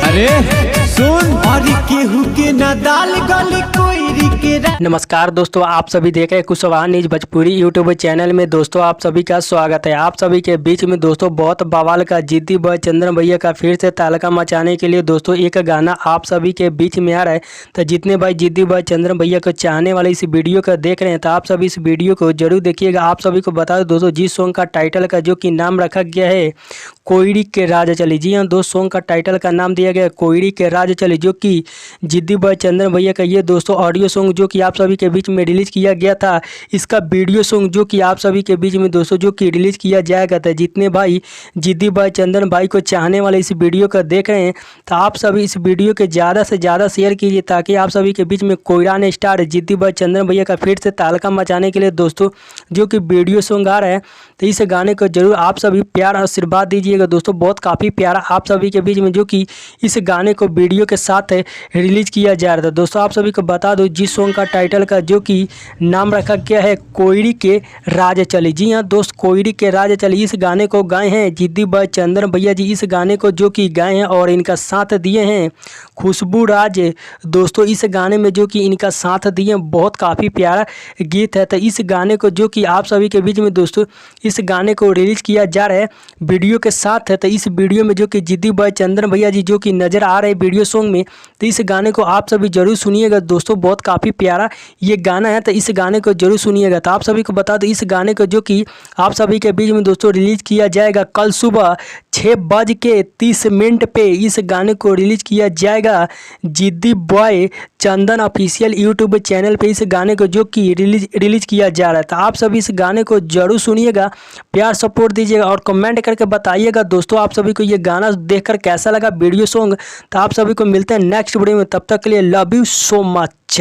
अरे सुन और केहू के न दाल गली कोई के। नमस्कार दोस्तों, आप सभी देख रहे हैं Kushwaha news Bhojpuri YouTube channel में। दोस्तों आप सभी का स्वागत है। आप सभी के बीच में दोस्तों बहुत बवाल का जिद्दी बॉय चंदन भैया का फिर से तहलका मचाने के लिए दोस्तों एक गाना आप सभी के बीच में आ रहा है। तो जितने भाई जिद्दी बॉय चंदन भैया को चाहने वाले इस वीडियो को देख रहे हैं तो आप सभी इस वीडियो को जरूर देखिएगा। आप सभी को बता दो दोस्तों, जिस सॉन्ग का टाइटल का जो कि नाम रखा गया है कोयड़ी के राज चली। जी हाँ दोस्त, सॉन्ग का टाइटल का नाम दिया गया कोयड़ी के राज चली, जो कि जिद्दी बॉय चंदन भैया का ये दोस्तों ऑडियो सॉन्ग जो कि आप सभी के बीच में रिलीज किया गया था। इसका वीडियो सॉन्ग जो कि आप सभी के बीच में दोस्तों जो कि रिलीज किया जाएगा। था जितने भाई जिद्दी बॉय चंदन भाई को चाहने वाले इस वीडियो को देख रहे हैं तो आप सभी इस वीडियो के ज़्यादा से ज़्यादा शेयर कीजिए, ताकि आप सभी के बीच में कोयरान स्टार जिद्दी बॉय चंदन भैया का फिर से तहलका मचाने के लिए दोस्तों जो कि वीडियो सॉन्ग आ रहा है। तो इस गाने को जरूर आप सभी प्यार आशीर्वाद दीजिएगा दोस्तों। बहुत काफ़ी प्यारा आप सभी के बीच में जो कि इस गाने को वीडियो के साथ रिलीज किया जा रहा था। दोस्तों आप सभी को बता दो, जिस सॉन्ग का टाइटल का जो कि नाम रखा गया है कोयड़ी के राज चली। जी हाँ दोस्त, कोयड़ी के राज चली इस गाने को गाए हैं जिद्दी बॉय चंदन भैया जी। इस गाने को जो कि गाए हैं और इनका साथ दिए हैं खुशबू राज। दोस्तों इस गाने में जो कि इनका साथ दिए हैं बहुत काफ़ी प्यारा गीत है। तो इस गाने को जो कि आप सभी के बीच में दोस्तों इस गाने को रिलीज किया जा रहा है वीडियो के साथ है। तो इस वीडियो में जो कि जिद्दी बॉय चंदन भैया जी जो कि नज़र आ रहे हैं वीडियो सॉन्ग में, तो इस गाने को आप सभी जरूर सुनिएगा दोस्तों। बहुत काफ़ी प्यारा ये गाना है, तो इस गाने को जरूर सुनिएगा। तो आप सभी को बता दो, इस गाने को जो कि आप सभी के बीच में दोस्तों रिलीज किया जाएगा कल सुबह 6:30 पे इस गाने को रिलीज किया जाएगा जिद्दी बॉय चंदन ऑफिशियल यूट्यूब चैनल पे। इस गाने को जो कि रिलीज किया जा रहा है। तो आप सभी इस गाने को जरूर सुनिएगा, प्यार सपोर्ट दीजिएगा और कमेंट करके बताइएगा दोस्तों आप सभी को ये गाना देखकर कैसा लगा वीडियो सॉन्ग। तो आप सभी को मिलते हैं नेक्स्ट वीडियो में, तब तक के लिए लव यू सो मच।